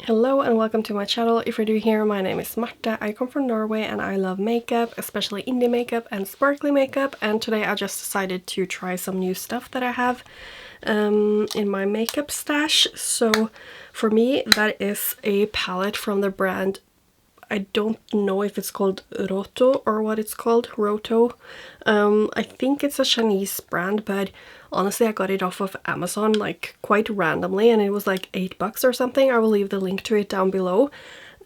Hello and welcome to my channel. If you're new here, my name is Marta. I come from Norway and I love makeup, especially indie makeup and sparkly makeup, and today I just decided to try some new stuff that I have in my makeup stash. So for me that is a palette from the brand, I don't know if it's called Roto or what it's called, Roto. I think it's a Chinese brand, but honestly I got it off of Amazon like quite randomly and it was like $8 or something. I will leave the link to it down below.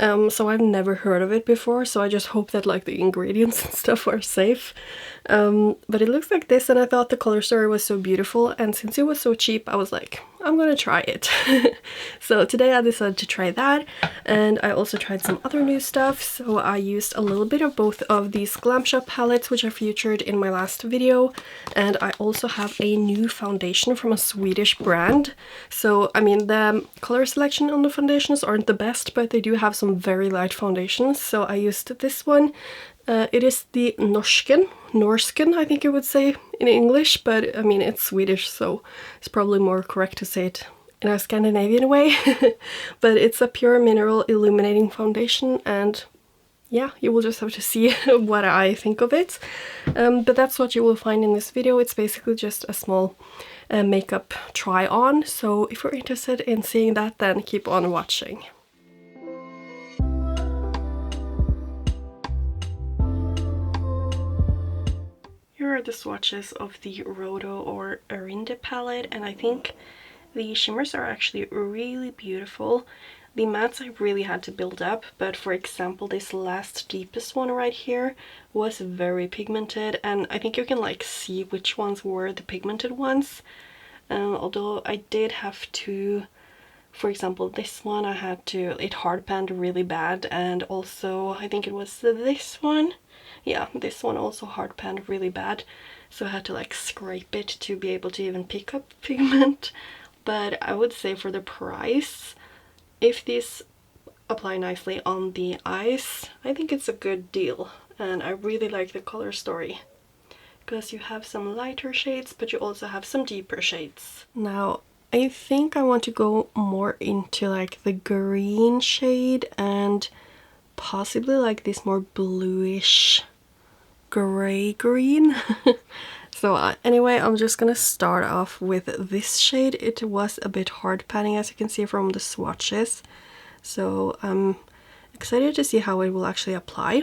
So I've never heard of it before, so I just hope that like the ingredients and stuff are safe. But it looks like this, and I thought the color story was so beautiful, and since it was so cheap I was like, I'm gonna try it. So today I decided to try that, and I also tried some other new stuff. So I used a little bit of both of these Glam Shop palettes which I featured in my last video, and I also have a new foundation from a Swedish brand. So I mean, the color selection on the foundations aren't the best, but they do have some very light foundations, so I used this one. It is the Norrsken, I think you would say in English, but I mean it's Swedish, so it's probably more correct to say it in a Scandinavian way. But it's a pure mineral illuminating foundation, and yeah, you will just have to see what I think of it. But that's what you will find in this video. It's basically just a small makeup try on, so if you're interested in seeing that, then keep on watching. Here are the swatches of the Roto or Erinde palette, and I think the shimmers are actually really beautiful. The mattes I really had to build up, but for example this last deepest one right here was very pigmented, and I think you can like see which ones were the pigmented ones. Although I did have to, for example this one I had to, it hard panned really bad, and also I think it was this one. Yeah, this one also hard panned really bad, so I had to like scrape it to be able to even pick up pigment. But I would say for the price, if these apply nicely on the eyes, I think it's a good deal. And I really like the color story, because you have some lighter shades but you also have some deeper shades. Now I think I want to go more into like the green shade and possibly like this more bluish gray green. So anyway, I'm just gonna start off with this shade. It was a bit hard panning, as you can see from the swatches, so I'm excited to see how it will actually apply.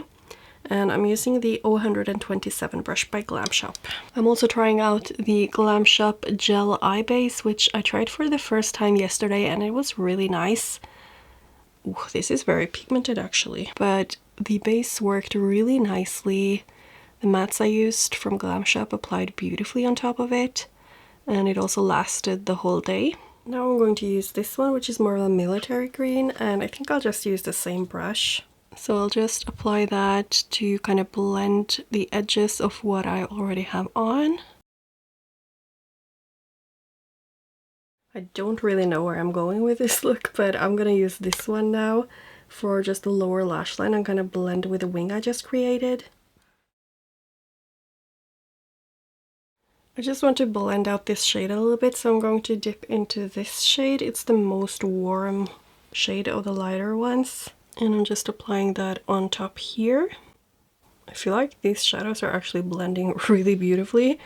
And I'm using the 027 brush by Glam Shop. I'm also trying out the Glam Shop Gel Eye Base, which I tried for the first time yesterday and it was really nice. Ooh, this is very pigmented actually, but the base worked really nicely. The mattes I used from Glam Shop applied beautifully on top of it, and it also lasted the whole day. Now I'm going to use this one, which is more of a military green, and I think I'll just use the same brush. So I'll just apply that to kind of blend the edges of what I already have on. I don't really know where I'm going with this look, but I'm gonna use this one now for just the lower lash line and kind of blend with the wing I just created. I just want to blend out this shade a little bit, so I'm going to dip into this shade. It's the most warm shade of the lighter ones, and I'm just applying that on top here. I feel like these shadows are actually blending really beautifully.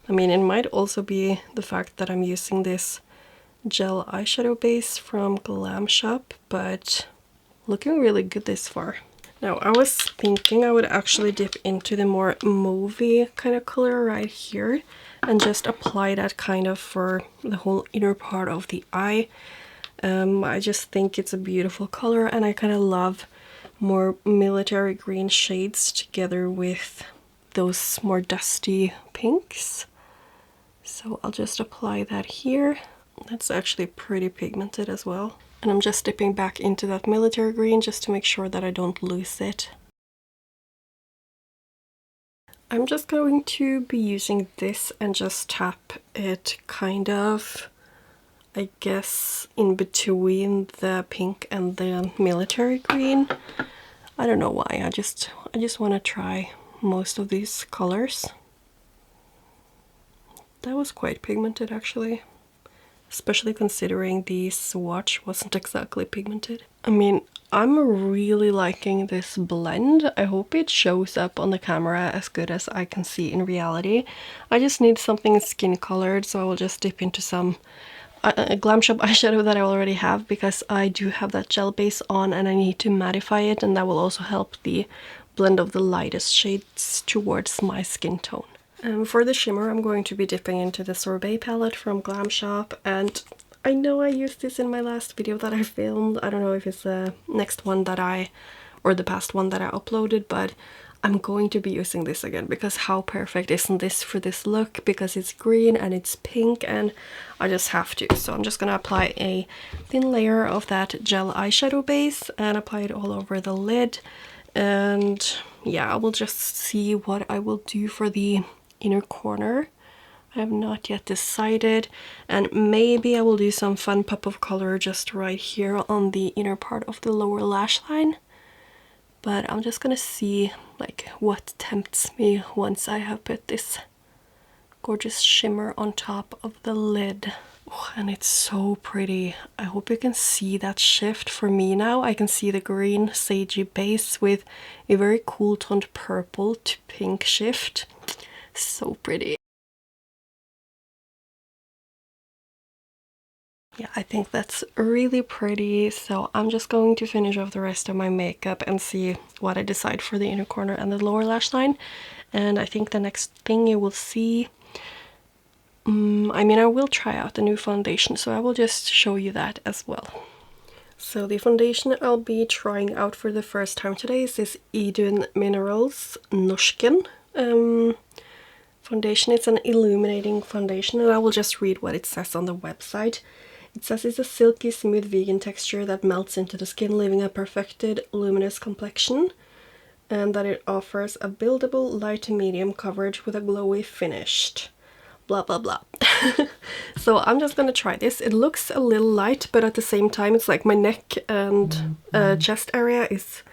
I mean, it might also be the fact that I'm using this gel eyeshadow base from Glam Shop, but looking really good this far. Now I was thinking I would actually dip into the more mauvey kind of color right here and just apply that kind of for the whole inner part of the eye. I just think it's a beautiful color, and I kind of love more military green shades together with those more dusty pinks. So I'll just apply that here. That's actually pretty pigmented as well. And I'm just dipping back into that military green just to make sure that I don't lose it. I'm just going to be using this and just tap it kind of, I guess, in between the pink and the military green. I don't know why, I just want to try most of these colors. That was quite pigmented actually. especially considering the swatch wasn't exactly pigmented. I mean, I'm really liking this blend. I hope it shows up on the camera as good as I can see in reality. I just need something skin colored, so I will just dip into some Glam Shop eyeshadow that I already have, because I do have that gel base on and I need to mattify it, and that will also help the blend of the lightest shades towards my skin tone. For the shimmer, I'm going to be dipping into the Sorbet palette from Glam Shop, and I know I used this in my last video that I filmed. I don't know if it's the next one that or the past one that I uploaded, but I'm going to be using this again, because how perfect isn't this for this look, because it's green and it's pink and I just have to. So I'm just gonna apply a thin layer of that gel eyeshadow base and apply it all over the lid. And yeah, I will just see what I will do for the inner corner. I have not yet decided, and maybe I will do some fun pop of color just right here on the inner part of the lower lash line. But I'm just gonna see like what tempts me once I have put this gorgeous shimmer on top of the lid. Oh, and it's so pretty. I hope you can see that shift for me now. I can see the green sagey base with a very cool toned purple to pink shift. So pretty. Yeah, I think that's really pretty. So I'm just going to finish off the rest of my makeup and see what I decide for the inner corner and the lower lash line. And I think the next thing you will see, I mean, I will try out the new foundation, so I will just show you that as well. So the foundation I'll be trying out for the first time today is this Idun Minerals Norrsken foundation. It's an illuminating foundation, and I will just read what it says on the website. It says it's a silky, smooth vegan texture that melts into the skin, leaving a perfected, luminous complexion, and that it offers a buildable light to medium coverage with a glowy finish. Blah blah blah. So I'm just gonna try this. It looks a little light, but at the same time it's like my neck and chest area is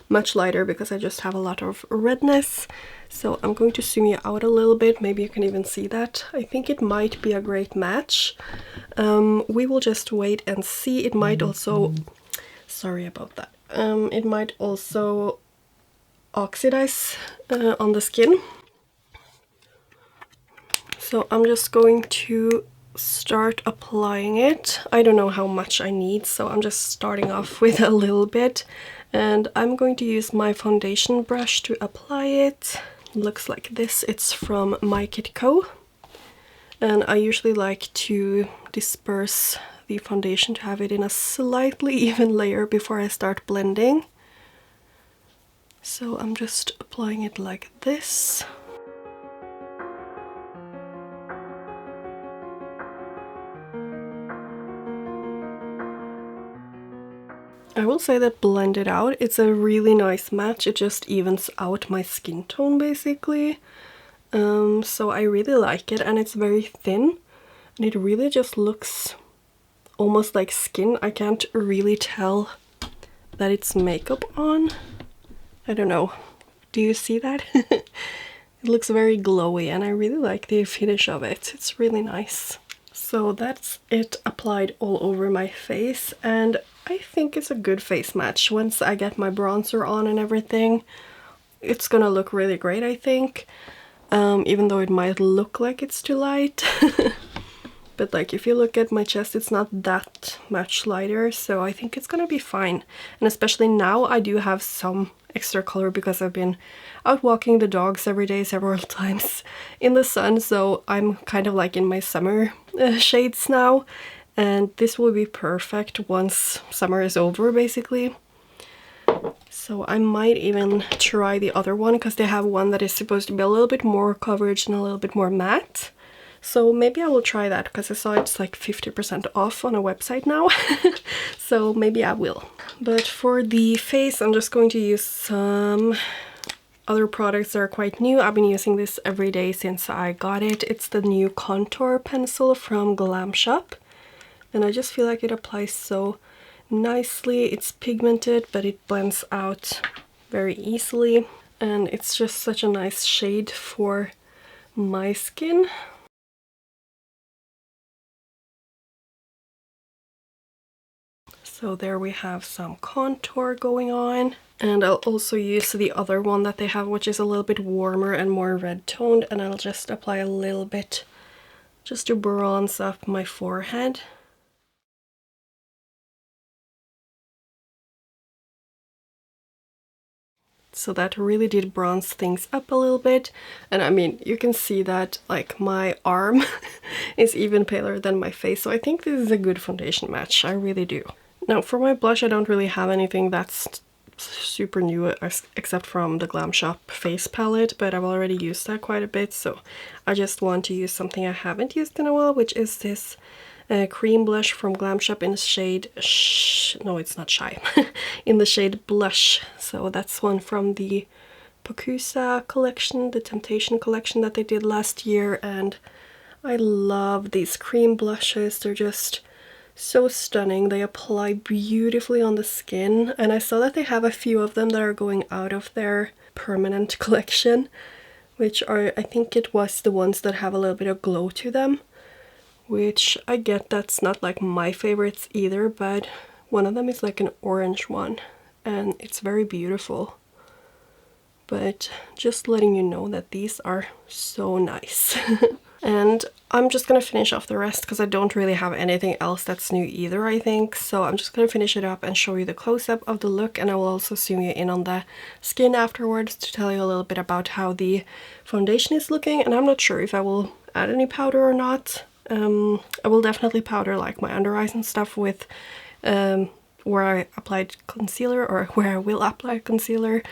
much lighter because I just have a lot of redness. So I'm going to zoom you out a little bit, maybe you can even see that. I think it might be a great match. We will just wait and see. It might also, sorry about that, it might also oxidize on the skin. So I'm just going to start applying it. I don't know how much I need, so I'm just starting off with a little bit. And I'm going to use my foundation brush to apply it. It looks like this. It's from My Kit Co. And I usually like to disperse the foundation to have it in a slightly even layer before I start blending. So I'm just applying it like this. I will say that blended out, it's a really nice match. It just evens out my skin tone basically. So I really like it, and it's very thin and it really just looks almost like skin. I can't really tell that it's makeup on. I don't know. Do you see that? It looks very glowy and I really like the finish of it. It's really nice. So that's it applied all over my face, and I think it's a good face match. Once I get my bronzer on and everything, it's gonna look really great, I think. Even though it might look like it's too light. But like if you look at my chest, it's not that much lighter, so I think it's gonna be fine. And especially now I do have some extra color because I've been out walking the dogs every day several times in the sun, so I'm kind of like in my summer shades now, and this will be perfect once summer is over basically. So I might even try the other one, because they have one that is supposed to be a little bit more coverage and a little bit more matte. So maybe I will try that, because I saw it's like 50% off on a website now. So maybe I will. But for the face, I'm just going to use some other products that are quite new. I've been using this every day since I got it. It's the new contour pencil from Glam Shop. And I just feel like it applies so nicely. It's pigmented, but it blends out very easily. And it's just such a nice shade for my skin. So there we have some contour going on. And I'll also use the other one that they have, which is a little bit warmer and more red toned, and I'll just apply a little bit just to bronze up my forehead. So that really did bronze things up a little bit. And I mean, you can see that like my arm is even paler than my face. So I think this is a good foundation match. I really do. Now for my blush, I don't really have anything that's super new except from the Glam Shop face palette, but I've already used that quite a bit. So I just want to use something I haven't used in a while, which is this cream blush from Glam Shop in the shade no, it's not Shy. In the shade Blush. So that's one from the Pokusa collection, the Temptation collection that they did last year, and I love these cream blushes. They're just so stunning. They apply beautifully on the skin, and I saw that they have a few of them that are going out of their permanent collection, which are, I think it was the ones that have a little bit of glow to them. Which I get that's not like my favorites either, but one of them is like an orange one and it's very beautiful. But just letting you know that these are so nice. And I'm just gonna finish off the rest because I don't really have anything else that's new either, I think. So I'm just gonna finish it up and show you the close-up of the look, and I will also zoom you in on the skin afterwards to tell you a little bit about how the foundation is looking. And I'm not sure if I will add any powder or not. I will definitely powder like my under eyes and stuff with where I applied concealer, or where I will apply concealer,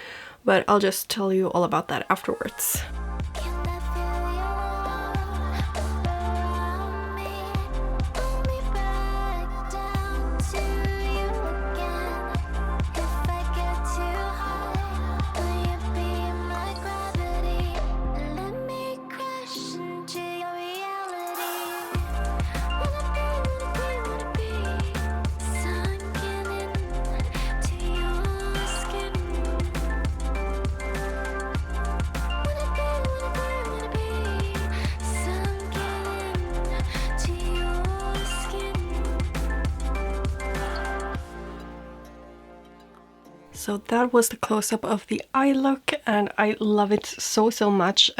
but I'll just tell you all about that afterwards. So that was the close-up of the eye look, and I love it so much.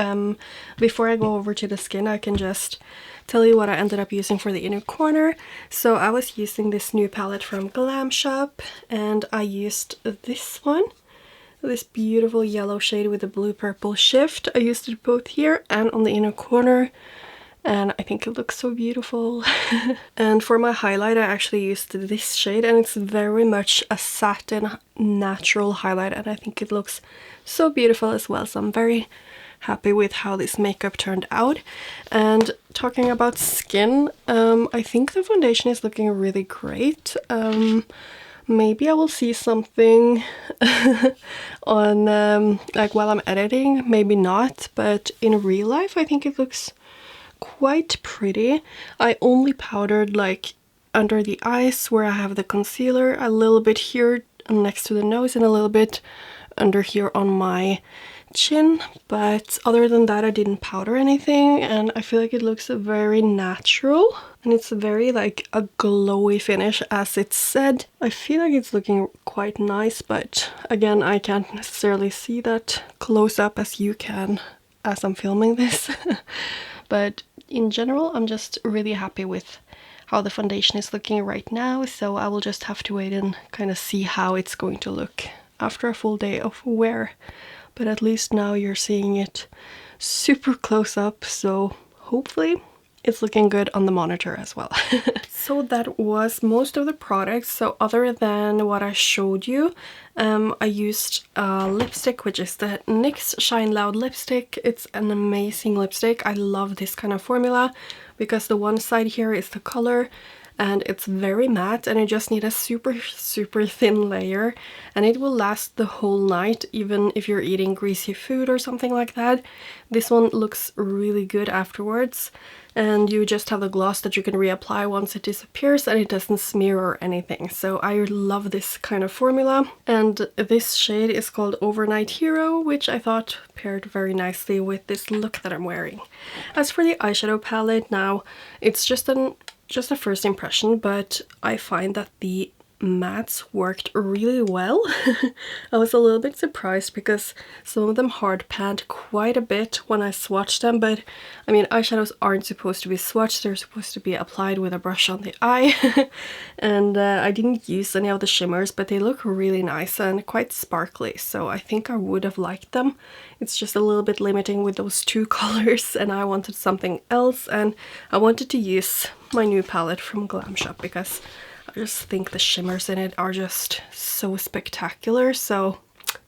Before I go over to the skin, I can just tell you what I ended up using for the inner corner. So I was using this new palette from Glam Shop, and I used this one, this beautiful yellow shade with a blue-purple shift. I used it both here and on the inner corner, and I think it looks so beautiful. And for my highlight, I actually used this shade, and it's very much a satin natural highlight, and I think it looks so beautiful as well. So I'm very happy with how this makeup turned out. And talking about skin, I think the foundation is looking really great. Maybe I will see something on like while I'm editing, maybe not, but in real life I think it looks quite pretty. I only powdered like under the eyes where I have the concealer, a little bit here next to the nose, and a little bit under here on my chin, but other than that I didn't powder anything, and I feel like it looks very natural, and it's very like a glowy finish as it's said. I feel like it's looking quite nice, but again I can't necessarily see that close up as you can as I'm filming this. But in general, I'm just really happy with how the foundation is looking right now, so I will just have to wait and kind of see how it's going to look after a full day of wear. But at least now you're seeing it super close up, so hopefully it's looking good on the monitor as well. So that was most of the products. So other than what I showed you, I used a lipstick, which is the NYX Shine Loud lipstick. It's an amazing lipstick. I love this kind of formula because the one side here is the color, and it's very matte, and you just need a super thin layer, and it will last the whole night even if you're eating greasy food or something like that. This one looks really good afterwards, and you just have the gloss that you can reapply once it disappears, and it doesn't smear or anything. So I love this kind of formula, and this shade is called Overnight Hero, which I thought paired very nicely with this look that I'm wearing. As for the eyeshadow palette, now it's just a first impression, but I find that the mattes worked really well. I was a little bit surprised because some of them hard panned quite a bit when I swatched them, but I mean, eyeshadows aren't supposed to be swatched, they're supposed to be applied with a brush on the eye. And I didn't use any of the shimmers, but they look really nice and quite sparkly, so I think I would have liked them. It's just a little bit limiting with those two colors, and I wanted something else, and I wanted to use my new palette from Glam Shop because I just think the shimmers in it are just so spectacular, so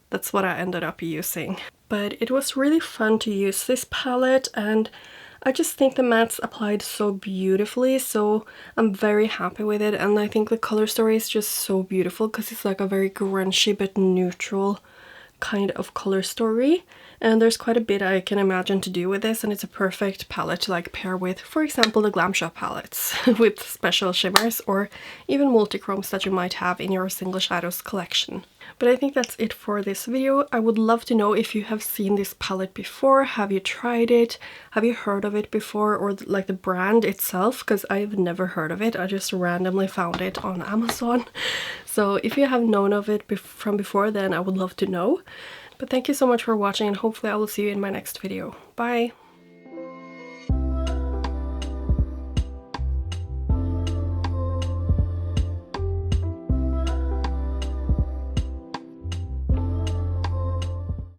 that's what I ended up using. But it was really fun to use this palette, and I just think the mattes applied so beautifully, so I'm very happy with it. And I think the color story is just so beautiful because it's like a very grungy but neutral kind of color story, and there's quite a bit I can imagine to do with this, and it's a perfect palette to like pair with, for example, the Glam Shop palettes with special shimmers or even multi-chromes that you might have in your single shadows collection. But I think that's it for this video. I would love to know if you have seen this palette before. Have you tried it? Have you heard of it before, or like the brand itself? Because I've never heard of it. I just randomly found it on Amazon. So if you have known of it from before, then I would love to know. But thank you so much for watching, and hopefully I will see you in my next video. Bye!